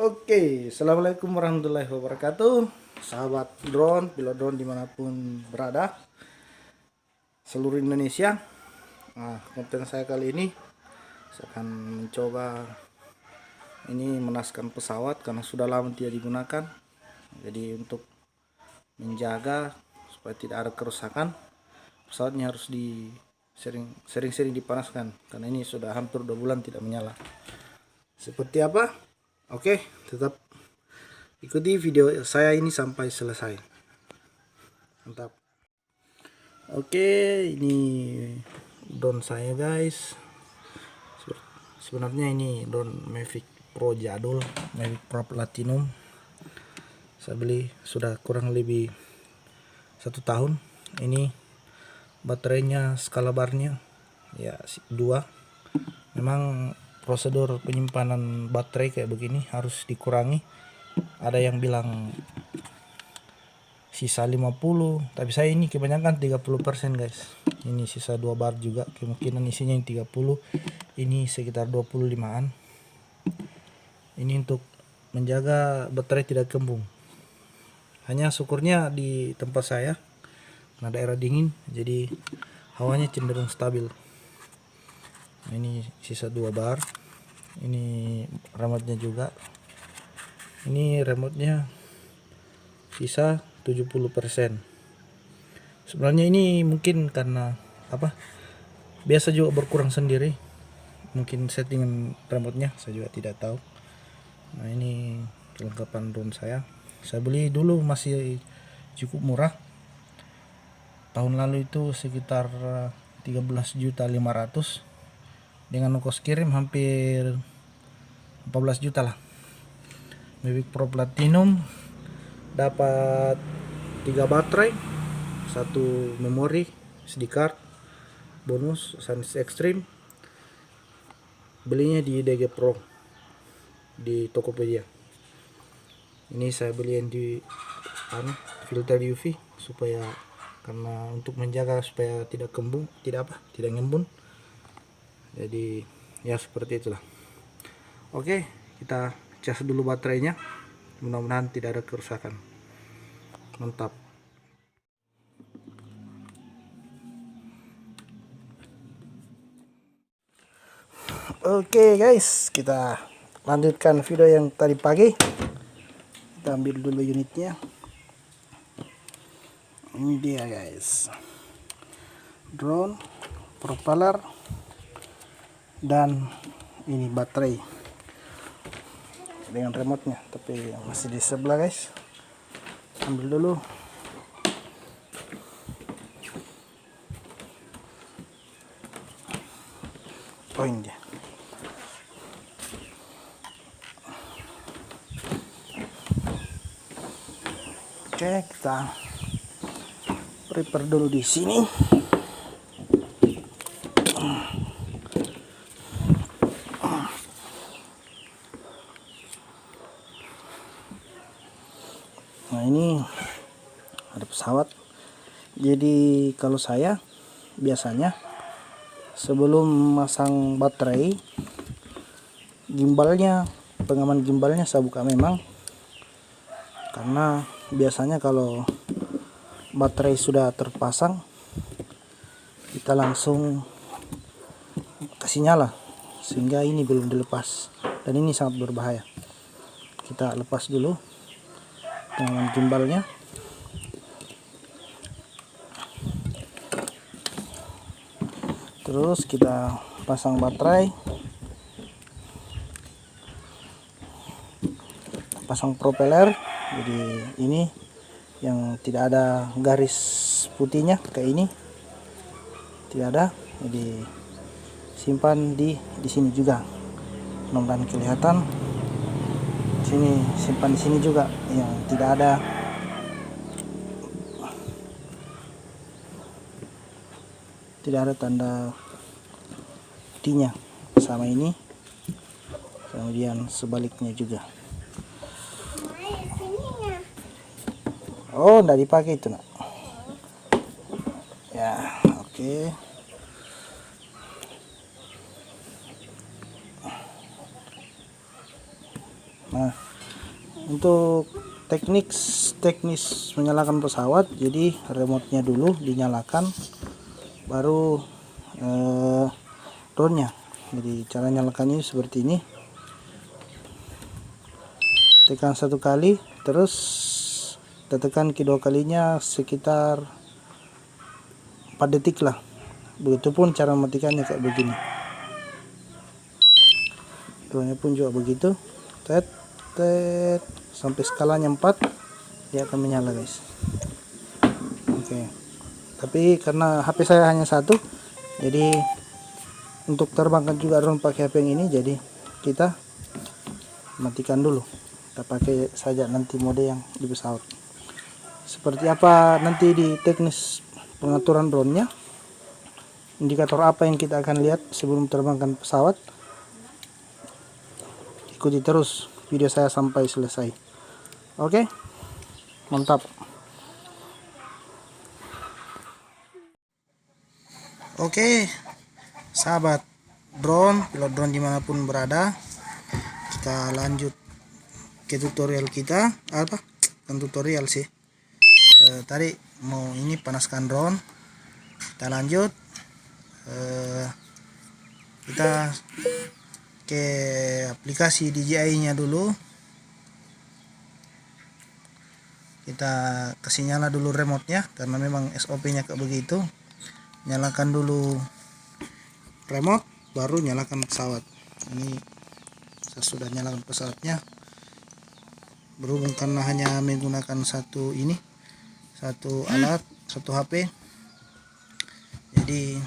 Oke, assalamualaikum warahmatullahi wabarakatuh, sahabat drone, pilot drone dimanapun berada, seluruh Indonesia. Nah, konten saya kali ini saya akan mencoba ini menaskan pesawat karena sudah lama tidak digunakan. Jadi untuk menjaga supaya tidak ada kerusakan, pesawatnya harus sering-sering dipanaskan karena ini sudah hampir 2 bulan tidak menyala. Seperti apa? Oke, tetap ikuti video saya ini sampai selesai. Mantap. Oke, ini drone saya guys. Sebenarnya ini drone Mavic Pro jadul, Mavic Pro Platinum. Saya beli sudah kurang lebih 1 tahun. Ini baterainya, skala barnya ya 2. Memang prosedur penyimpanan baterai kayak begini harus dikurangi. Ada yang bilang sisa 50, tapi saya ini kebanyakan 30% guys. Ini sisa 2 bar juga, kemungkinan isinya yang 30, ini sekitar 25an. Ini untuk menjaga baterai tidak kembung. Hanya syukurnya di tempat saya karena daerah dingin, jadi hawanya cenderung stabil. Nah, ini sisa 2 bar. Ini remote-nya juga. Ini remote-nya sisa 70%. Sebenarnya ini mungkin karena biasa juga berkurang sendiri. Mungkin settingan remote-nya saya juga tidak tahu. Nah, ini kelengkapan drone saya. Saya beli dulu masih cukup murah. Tahun lalu itu sekitar 13.500.000 dengan ongkos kirim hampir 14 juta lah. Mavic Pro Platinum dapat 3 baterai, 1 memori SD card, bonus SanDisk Extreme. Belinya di DG Pro di Tokopedia. Ini saya beli yang di filter UV supaya karena untuk menjaga supaya tidak kembung, tidak ngembun. Jadi ya seperti itulah. Oke, kita cas dulu baterainya. Mudah-mudahan tidak ada kerusakan. Mantap. Oke guys, kita lanjutkan video yang tadi pagi. Kita ambil dulu unitnya. Ini dia guys, drone, propeller, dan ini baterai dengan remote-nya, tapi masih di sebelah guys. Ambil dulu. Oh, ini dia. Oke, kita prepare dulu di sini. Nah, ini ada pesawat. Jadi kalau saya biasanya sebelum masang baterai, pengaman gimbalnya saya buka memang, karena biasanya kalau baterai sudah terpasang kita langsung kasih nyala sehingga ini belum dilepas, dan ini sangat berbahaya. Kita lepas dulu pengaman gimbalnya. Terus kita pasang baterai, pasang propeller. Jadi ini yang tidak ada garis putihnya kayak ini, tidak ada. Jadi simpan di sini juga, mudah-mudahan kelihatan. Sini simpan di sini juga yang tidak ada tanda putihnya sama ini, kemudian sebaliknya juga. Oh, enggak dipakai itu nak ya. Oke. Nah, Untuk teknis menyalakan pesawat, jadi remote-nya dulu dinyalakan, baru drone-nya. Jadi cara nyalakannya seperti ini, tekan satu kali, terus kita tekan kedua kalinya sekitar 4 detik lah. Begitupun cara mematikannya kayak begini, drone-nya pun juga begitu, tet sampai skalanya 4 dia akan menyala guys. Oke. Tapi karena HP saya hanya satu, jadi untuk terbangkan juga drone pakai HP yang ini, jadi kita matikan dulu. Kita pakai saja nanti mode yang di pesawat. Seperti apa nanti di teknis pengaturan drone-nya, indikator apa yang kita akan lihat sebelum terbangkan pesawat, ikuti terus video saya sampai selesai. Oke, mantap. Oke, sahabat drone, pilot drone dimanapun berada, kita lanjut ke tutorial kita. Kan tutorial sih, tadi mau ini panaskan drone, kita lanjut. Kita ke aplikasi DJI nya dulu, kita kasih nyala dulu remote nya karena memang SOP nya kayak begitu. Nyalakan dulu remote, baru nyalakan pesawat. Ini saya sudah nyalakan pesawatnya, berhubung karena hanya menggunakan satu alat, satu HP, jadi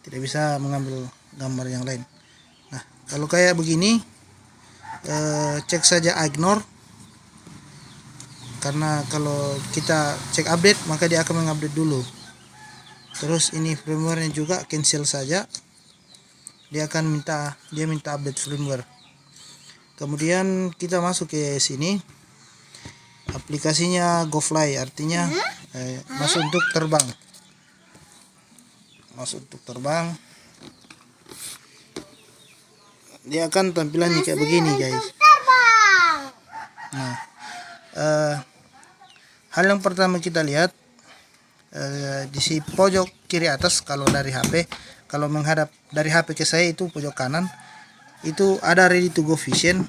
tidak bisa mengambil gambar yang lain. Nah, kalau kayak begini, cek saja ignore, karena kalau kita cek update maka dia akan mengupdate dulu. Terus ini firmware-nya juga cancel saja, dia minta update firmware. Kemudian kita masuk ke sini, aplikasinya GoFly, artinya masuk untuk terbang. Dia akan tampilannya kayak begini guys. Nah, hal yang pertama kita lihat, di si pojok kiri atas kalau dari HP, kalau menghadap dari HP ke saya itu pojok kanan, itu ada ready to go vision.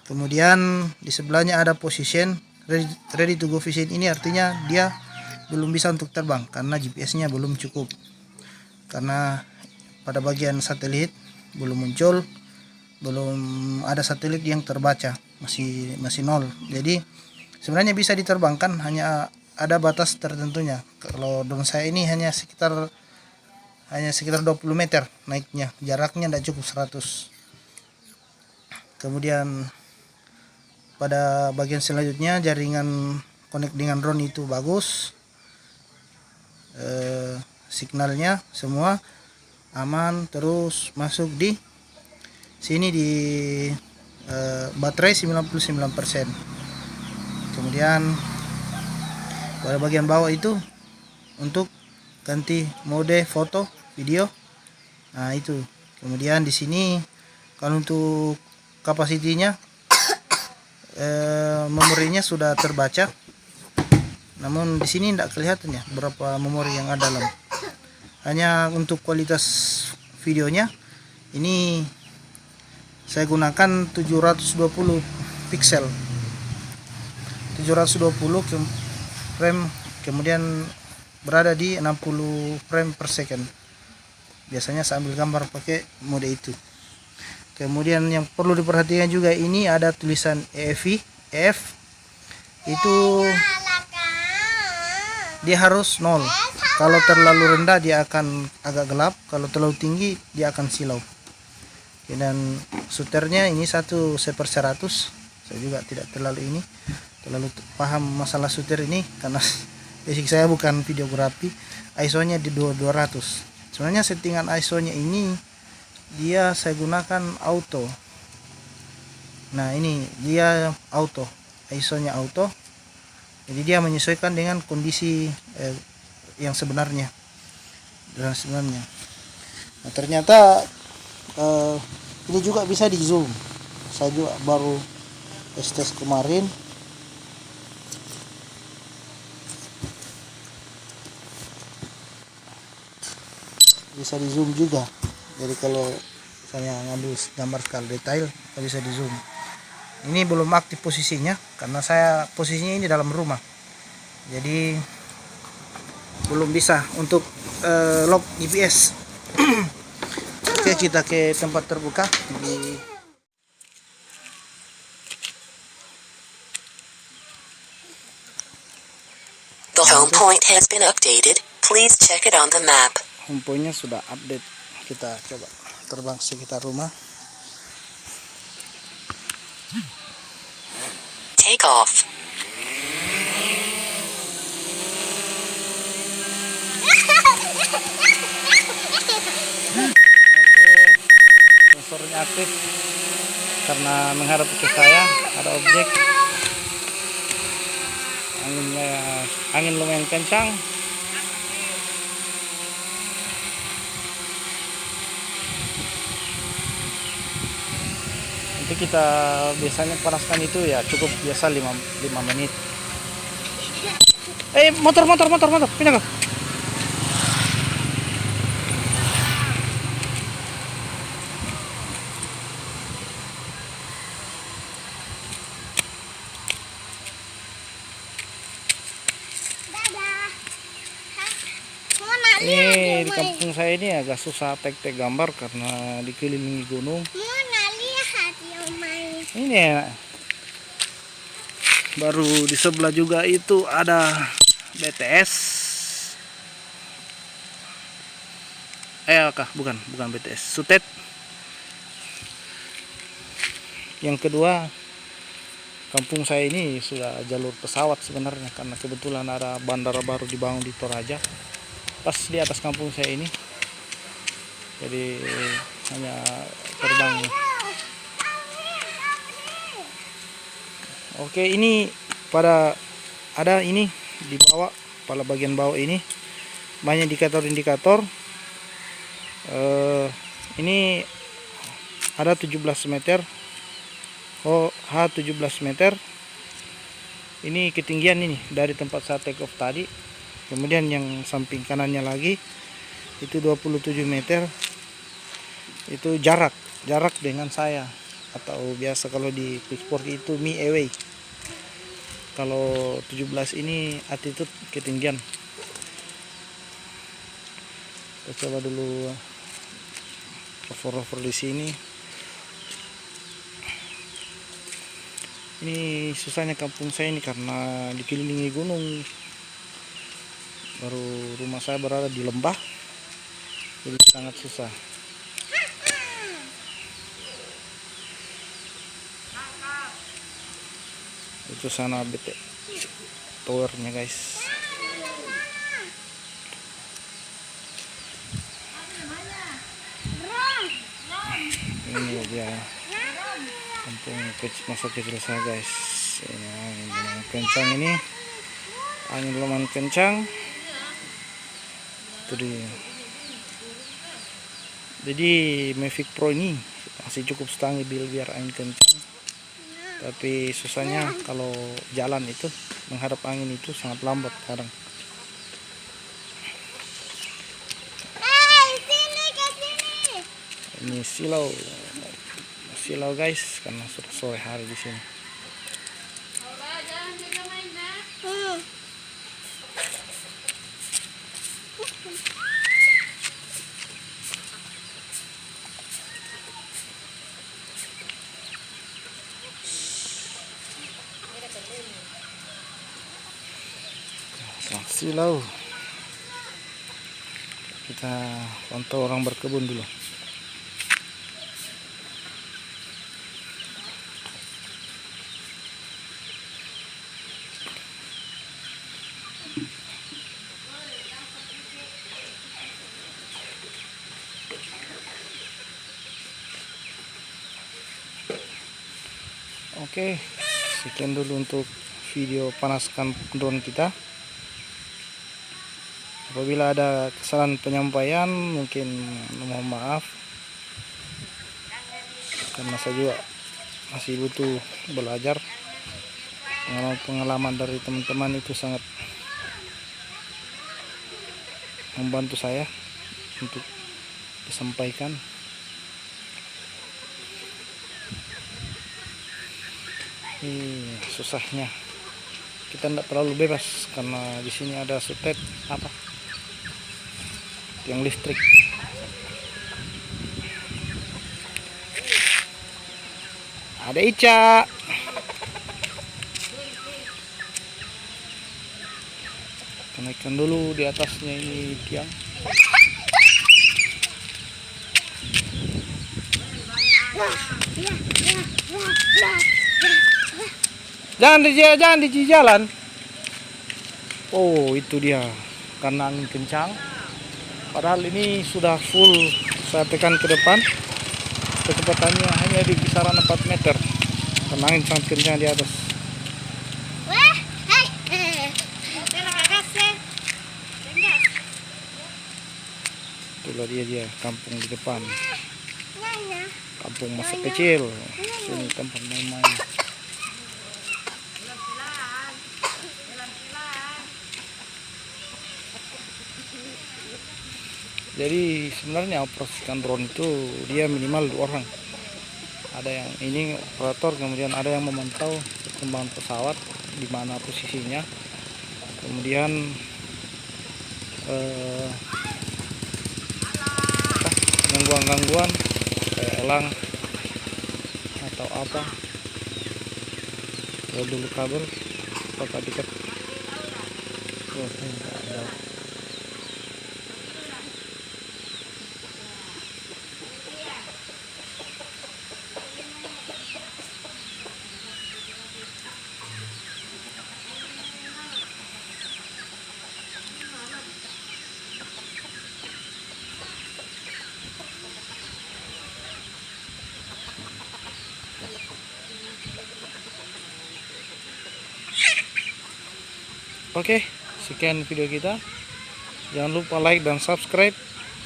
Kemudian di sebelahnya ada position. Ready to go vision ini artinya dia belum bisa untuk terbang karena GPS-nya belum cukup, karena pada bagian satelit belum muncul, belum ada satelit yang terbaca, masih nol. Jadi sebenarnya bisa diterbangkan, hanya ada batas tertentunya. Kalau drone saya ini hanya sekitar 20 meter naiknya, jaraknya tidak cukup 100. Kemudian pada bagian selanjutnya jaringan connect dengan drone itu bagus, signalnya semua aman. Terus masuk di sini di baterai 99%. Kemudian pada bagian bawah itu untuk ganti mode foto video. Nah itu. Kemudian di sini kalau untuk kapasitinya, memorinya sudah terbaca, namun di sini tidak kelihatan ya berapa memori yang ada dalam. Hanya untuk kualitas videonya ini saya gunakan 720 pixel, 720 frame, kemudian berada di 60 frame per second. Biasanya saya ambil gambar pakai mode itu. Kemudian yang perlu diperhatikan juga, ini ada tulisan EFI, itu dia harus 0. Kalau terlalu rendah dia akan agak gelap, kalau terlalu tinggi dia akan silau. Dan shooternya ini 1/100. Saya juga tidak terlalu paham masalah shooter ini karena basic saya bukan videografi. ISO-nya di 200. Sebenarnya settingan ISO-nya ini saya gunakan auto. Nah, ini dia auto, ISO-nya auto. Jadi dia menyesuaikan dengan kondisi yang sebenarnya. Nah, ternyata ini juga bisa di zoom. saya juga baru tes kemarin. Bisa di zoom juga, jadi kalau saya ngambil gambar skala detail bisa di zoom. Ini belum aktif posisinya karena saya posisinya ini dalam rumah, jadi belum bisa untuk lock GPS. Oke, kita ke tempat terbuka di The home point has been updated. Please check it on the map. home point-nya sudah update. Kita coba terbang sekitar rumah. Take off. Sensornya aktif karena menghadap ke saya, ada objek. Angin lumayan kencang. Nanti kita biasanya panaskan itu ya cukup biasa 5 menit. Motor pindah. Ini di kampung saya ini agak susah tek gambar karena dikelilingi gunung. Ini ya, baru di sebelah juga itu ada BTS. Bukan BTS, Sutet. Yang kedua, kampung saya ini sudah jalur pesawat sebenarnya karena kebetulan ada bandara baru dibangun di Toraja pas di atas kampung saya ini, jadi hanya terbang. Oke, ini ada ini di bawah, pada bagian bawah ini banyak indikator. Ini ada 17 meter. H17 meter. Ini ketinggian ini dari tempat saya take off tadi. Kemudian yang samping kanannya lagi itu 27 meter. Itu jarak dengan saya, atau biasa kalau di Pitchfork itu me away. Kalau 17 ini altitude ketinggian. Kita coba dulu hover di sini. Ini susahnya kampung saya ini karena dikelilingi gunung. Baru rumah saya berada di lembah, jadi sangat susah. Itu sana BT towernya guys. Ini dia kampung masa kecil saya guys. Ini angin lumayan kencang, angin lumayan kencang. Itu dia. Jadi Mavic Pro ini masih cukup stabil biar angin kencang. Tapi susahnya kalau jalan itu menghadap angin itu sangat lambat kadang. Ini silau guys, karena sudah sore hari di sini. Silau. Kita pantau orang berkebun dulu. Oke, sekian dulu untuk video panaskan drone kita. Apabila ada kesalahan penyampaian mungkin mohon maaf, karena saya juga masih butuh belajar. Pengalaman dari teman-teman itu sangat membantu saya untuk disampaikan. Ini susahnya kita tidak terlalu bebas karena di sini ada sutet yang listrik. Ada Ica. Naikkan dulu di atasnya ini tiang. Jangan di jalan. Oh, itu dia karena angin kencang. Padahal ini sudah full saya tekan ke depan. Kecepatannya hanya di kisaran 4 meter. Karena angin sangat kencang di atas. Itulah dia kampung di depan. Kampung masa kecil. Sini tempat main-main. Jadi sebenarnya operasikan drone itu dia minimal 2 orang. Ada yang ini operator, kemudian ada yang memantau perkembangan pesawat di mana posisinya. Kemudian gangguan-gangguan kayak elang atau apa. Kalau dulu kabel apakah dekat. Oke, sekian video kita. Jangan lupa like dan subscribe.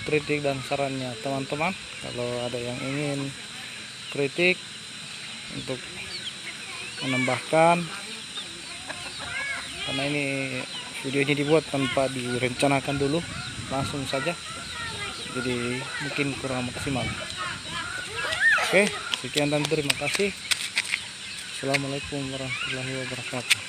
Kritik dan sarannya teman-teman, kalau ada yang ingin kritik untuk menambahkan, karena ini videonya dibuat tanpa direncanakan dulu, langsung saja, jadi mungkin kurang maksimal. Oke, sekian dan terima kasih. Assalamualaikum warahmatullahi wabarakatuh.